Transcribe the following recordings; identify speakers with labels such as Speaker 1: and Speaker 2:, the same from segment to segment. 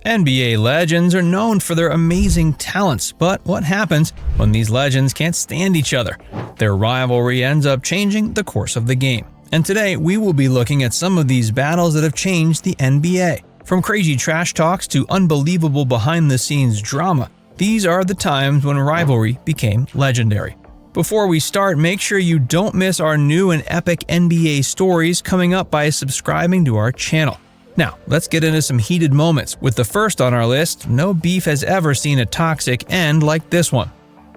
Speaker 1: NBA legends are known for their amazing talents, but what happens when these legends can't stand each other? Their rivalry ends up changing the course of the game. And today, we will be looking at some of these battles that have changed the NBA. From crazy trash talks to unbelievable behind-the-scenes drama, these are the times when rivalry became legendary. Before we start, make sure you don't miss our new and epic NBA stories coming up by subscribing to our channel. Now, let's get into some heated moments. With the first on our list, no beef has ever seen a toxic end like this one.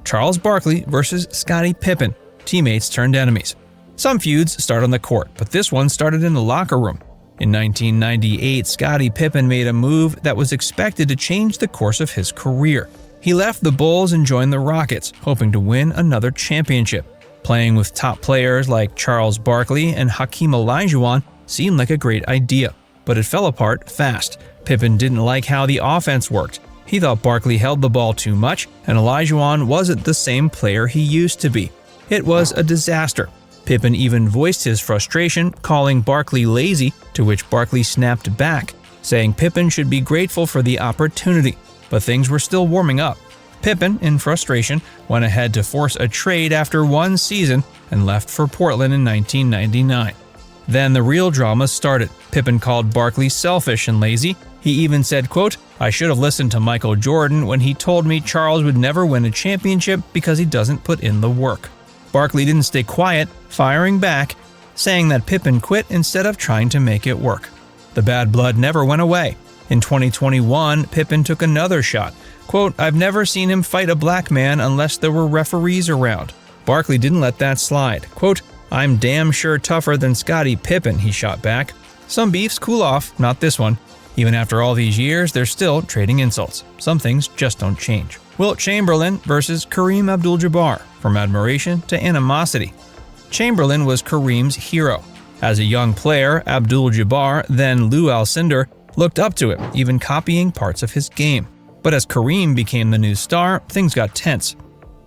Speaker 1: Charles Barkley versus Scottie Pippen, teammates turned enemies. Some feuds start on the court, but this one started in the locker room. In 1998, Scottie Pippen made a move that was expected to change the course of his career. He left the Bulls and joined the Rockets, hoping to win another championship. Playing with top players like Charles Barkley and Hakeem Olajuwon seemed like a great idea, but it fell apart fast. Pippen didn't like how the offense worked. He thought Barkley held the ball too much, and Olajuwon wasn't the same player he used to be. It was a disaster. Pippen even voiced his frustration, calling Barkley lazy, to which Barkley snapped back, saying Pippen should be grateful for the opportunity. But things were still warming up. Pippen, in frustration, went ahead to force a trade after one season and left for Portland in 1999. Then the real drama started. Pippen called Barkley selfish and lazy. He even said, quote, "I should have listened to Michael Jordan when he told me Charles would never win a championship because he doesn't put in the work." Barkley didn't stay quiet, firing back, saying that Pippen quit instead of trying to make it work. The bad blood never went away. In 2021, Pippen took another shot. Quote, "I've never seen him fight a black man unless there were referees around." Barkley didn't let that slide. Quote, "I'm damn sure tougher than Scottie Pippen," he shot back. Some beefs cool off, not this one. Even after all these years, they're still trading insults. Some things just don't change. Wilt Chamberlain versus Kareem Abdul-Jabbar, from admiration to animosity. Chamberlain was Kareem's hero. As a young player, Abdul-Jabbar, then Lou Alcindor, looked up to him, even copying parts of his game. But as Kareem became the new star, things got tense.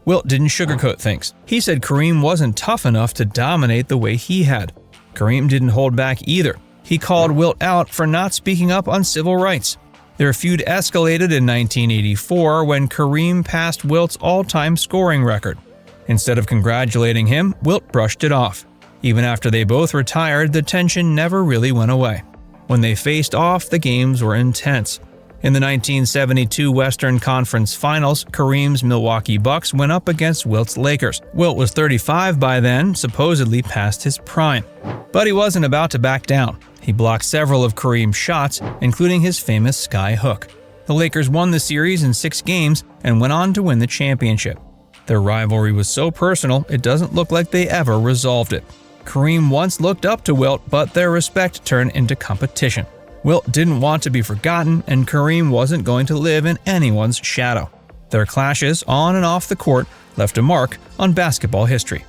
Speaker 1: Wilt didn't sugarcoat things. He said Kareem wasn't tough enough to dominate the way he had. Kareem didn't hold back either. He called Wilt out for not speaking up on civil rights. Their feud escalated in 1984 when Kareem passed Wilt's all-time scoring record. Instead of congratulating him, Wilt brushed it off. Even after they both retired, the tension never really went away. When they faced off, the games were intense. In the 1972 Western Conference Finals, Kareem's Milwaukee Bucks went up against Wilt's Lakers. Wilt was 35 by then, supposedly past his prime. But he wasn't about to back down. He blocked several of Kareem's shots, including his famous sky hook. The Lakers won the series in 6 games and went on to win the championship. Their rivalry was so personal, it doesn't look like they ever resolved it. Kareem once looked up to Wilt, but their respect turned into competition. Wilt didn't want to be forgotten, and Kareem wasn't going to live in anyone's shadow. Their clashes on and off the court left a mark on basketball history.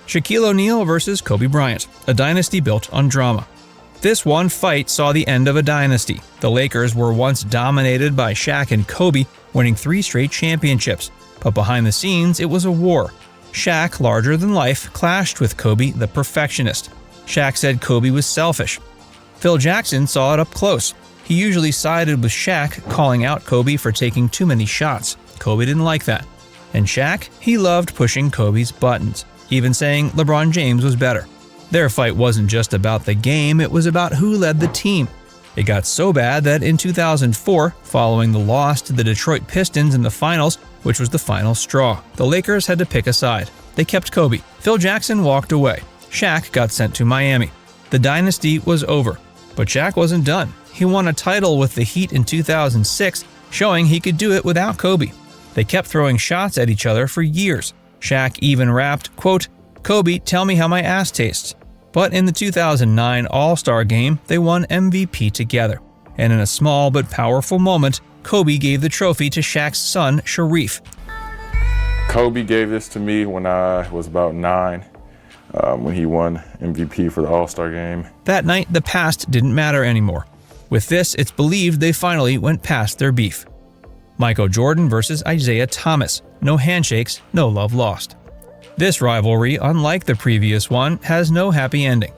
Speaker 1: Shaquille O'Neal versus Kobe Bryant, a dynasty built on drama. This one fight saw the end of a dynasty. The Lakers were once dominated by Shaq and Kobe, winning 3 straight championships. But behind the scenes, it was a war. Shaq, larger than life, clashed with Kobe, the perfectionist. Shaq said Kobe was selfish. Phil Jackson saw it up close. He usually sided with Shaq, calling out Kobe for taking too many shots. Kobe didn't like that. And Shaq, he loved pushing Kobe's buttons, even saying LeBron James was better. Their fight wasn't just about the game, it was about who led the team. It got so bad that in 2004, following the loss to the Detroit Pistons in the finals, which was the final straw, the Lakers had to pick a side. They kept Kobe. Phil Jackson walked away. Shaq got sent to Miami. The dynasty was over. But Shaq wasn't done. He won a title with the Heat in 2006, showing he could do it without Kobe. They kept throwing shots at each other for years. Shaq even rapped, quote, "Kobe, tell me how my ass tastes." But in the 2009 All-Star Game, they won MVP together. And in a small but powerful moment, Kobe gave the trophy to Shaq's son, Sharif.
Speaker 2: Kobe gave this to me when I was about 9, when he won MVP for the All-Star Game.
Speaker 1: That night, the past didn't matter anymore. With this, it's believed they finally went past their beef. Michael Jordan versus Isaiah Thomas. No handshakes, no love lost. This rivalry, unlike the previous one, has no happy ending.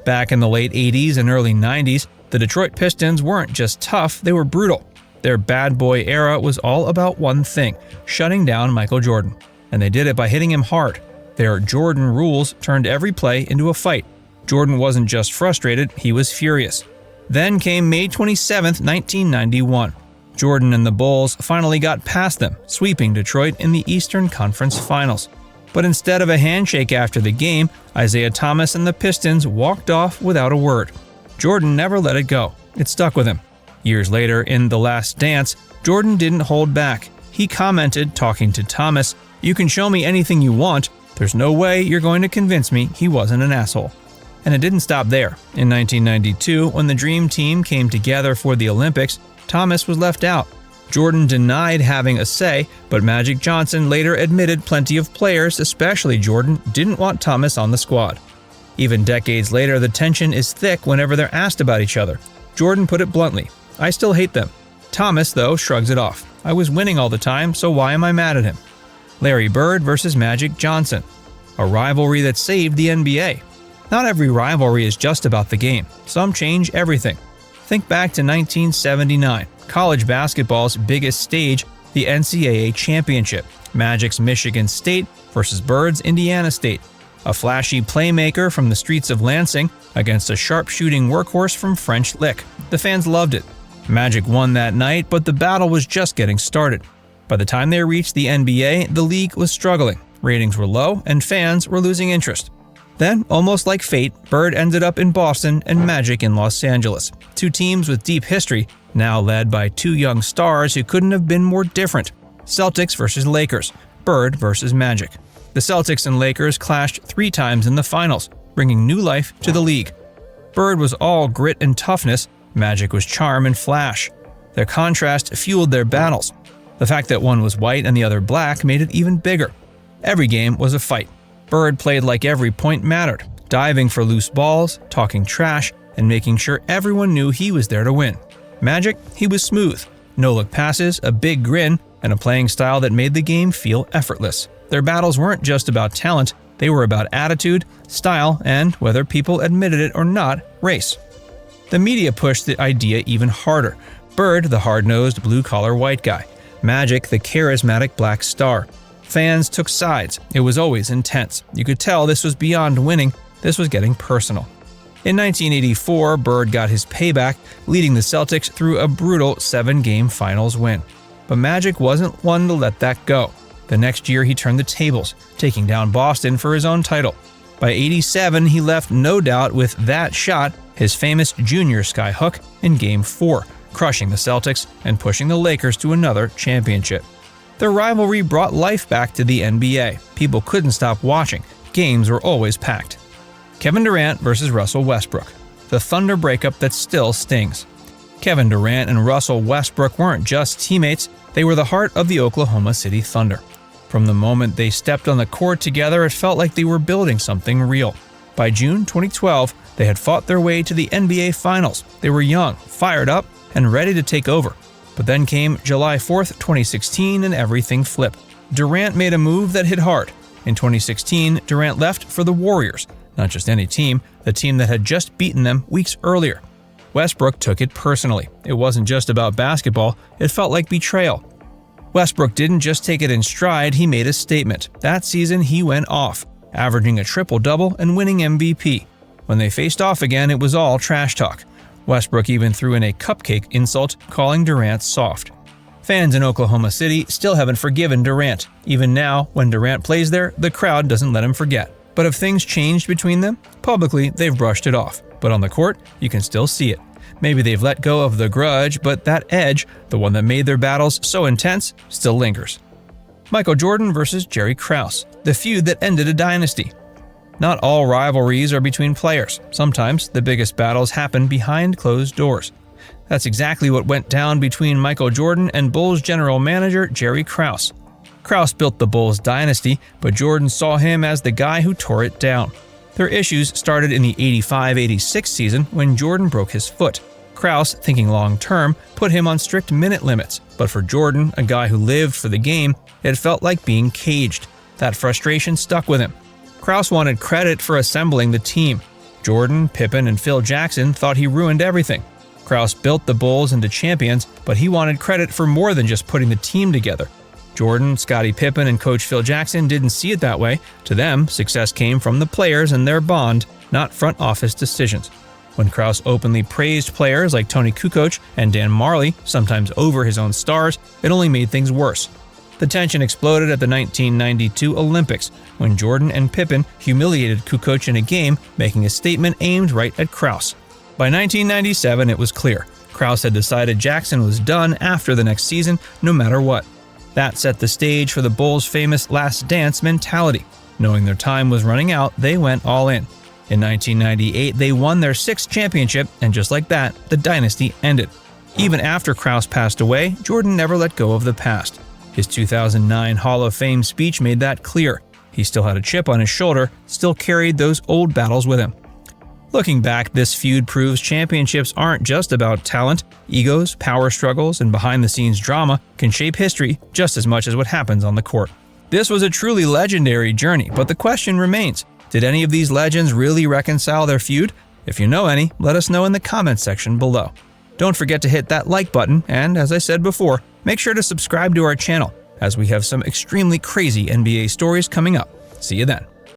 Speaker 1: Back in the late 80s and early 90s, the Detroit Pistons weren't just tough, they were brutal. Their bad boy era was all about one thing: shutting down Michael Jordan. And they did it by hitting him hard. Their Jordan rules turned every play into a fight. Jordan wasn't just frustrated, he was furious. Then came May 27, 1991. Jordan and the Bulls finally got past them, sweeping Detroit in the Eastern Conference Finals. But instead of a handshake after the game, Isaiah Thomas and the Pistons walked off without a word. Jordan never let it go. It stuck with him. Years later, in The Last Dance, Jordan didn't hold back. He commented, talking to Thomas, "You can show me anything you want. There's no way you're going to convince me he wasn't an asshole." And it didn't stop there. In 1992, when the Dream Team came together for the Olympics, Thomas was left out. Jordan denied having a say, but Magic Johnson later admitted plenty of players, especially Jordan, didn't want Thomas on the squad. Even decades later, the tension is thick whenever they're asked about each other. Jordan put it bluntly, "I still hate them." Thomas, though, shrugs it off. "I was winning all the time, so why am I mad at him?" Larry Bird versus Magic Johnson. A rivalry that saved the NBA. Not every rivalry is just about the game. Some change everything. Think back to 1979, college basketball's biggest stage, the NCAA Championship. Magic's Michigan State versus Bird's Indiana State. A flashy playmaker from the streets of Lansing against a sharpshooting workhorse from French Lick. The fans loved it. Magic won that night, but the battle was just getting started. By the time they reached the NBA, the league was struggling. Ratings were low, and fans were losing interest. Then, almost like fate, Bird ended up in Boston and Magic in Los Angeles. Two teams with deep history, now led by two young stars who couldn't have been more different. Celtics versus Lakers, Bird versus Magic. The Celtics and Lakers clashed 3 times in the finals, bringing new life to the league. Bird was all grit and toughness, Magic was charm and flash. Their contrast fueled their battles. The fact that one was white and the other black made it even bigger. Every game was a fight. Bird played like every point mattered, diving for loose balls, talking trash, and making sure everyone knew he was there to win. Magic, he was smooth. No-look passes, a big grin, and a playing style that made the game feel effortless. Their battles weren't just about talent, they were about attitude, style, and, whether people admitted it or not, race. The media pushed the idea even harder. Bird, the hard-nosed, blue-collar white guy. Magic, the charismatic black star. Fans took sides. It was always intense. You could tell this was beyond winning, this was getting personal. In 1984, Bird got his payback, leading the Celtics through a brutal 7-game finals win. But Magic wasn't one to let that go. The next year, he turned the tables, taking down Boston for his own title. By '87, he left no doubt with that shot, his famous junior skyhook, in Game 4, crushing the Celtics and pushing the Lakers to another championship. Their rivalry brought life back to the NBA. People couldn't stop watching. Games were always packed. Kevin Durant versus Russell Westbrook. The Thunder breakup that still stings. Kevin Durant and Russell Westbrook weren't just teammates, they were the heart of the Oklahoma City Thunder. From the moment they stepped on the court together, it felt like they were building something real. By June 2012, they had fought their way to the NBA Finals. They were young, fired up, and ready to take over. But then came July 4th, 2016, and everything flipped. Durant made a move that hit hard. In 2016, Durant left for the Warriors, not just any team, the team that had just beaten them weeks earlier. Westbrook took it personally. It wasn't just about basketball, it felt like betrayal. Westbrook didn't just take it in stride, he made a statement. That season, he went off, averaging a triple-double and winning MVP. When they faced off again, it was all trash talk. Westbrook even threw in a cupcake insult, calling Durant soft. Fans in Oklahoma City still haven't forgiven Durant. Even now, when Durant plays there, the crowd doesn't let him forget. But have things changed between them? Publicly, they've brushed it off. But on the court, you can still see it. Maybe they've let go of the grudge, but that edge, the one that made their battles so intense, still lingers. Michael Jordan versus Jerry Krause, the feud that ended a dynasty. Not all rivalries are between players. Sometimes the biggest battles happen behind closed doors. That's exactly what went down between Michael Jordan and Bulls general manager Jerry Krause. Krause built the Bulls dynasty, but Jordan saw him as the guy who tore it down. Their issues started in the 85-86 season when Jordan broke his foot. Krause, thinking long-term, put him on strict minute limits, but for Jordan, a guy who lived for the game, it felt like being caged. That frustration stuck with him. Krause wanted credit for assembling the team. Jordan, Pippen, and Phil Jackson thought he ruined everything. Krause built the Bulls into champions, but he wanted credit for more than just putting the team together. Jordan, Scottie Pippen, and coach Phil Jackson didn't see it that way. To them, success came from the players and their bond, not front office decisions. When Krause openly praised players like Tony Kukoc and Dan Marley, sometimes over his own stars, it only made things worse. The tension exploded at the 1992 Olympics, when Jordan and Pippen humiliated Kukoc in a game, making a statement aimed right at Krause. By 1997, it was clear. Krause had decided Jackson was done after the next season, no matter what. That set the stage for the Bulls' famous last dance mentality. Knowing their time was running out, they went all in. In 1998, they won their 6th championship, and just like that, the dynasty ended. Even after Krause passed away, Jordan never let go of the past. His 2009 Hall of Fame speech made that clear. He still had a chip on his shoulder, still carried those old battles with him. Looking back, this feud proves championships aren't just about talent. Egos, power struggles, and behind-the-scenes drama can shape history just as much as what happens on the court. This was a truly legendary journey, but the question remains, did any of these legends really reconcile their feud? If you know any, let us know in the comments section below. Don't forget to hit that like button, and as I said before, make sure to subscribe to our channel, as we have some extremely crazy NBA stories coming up. See you then.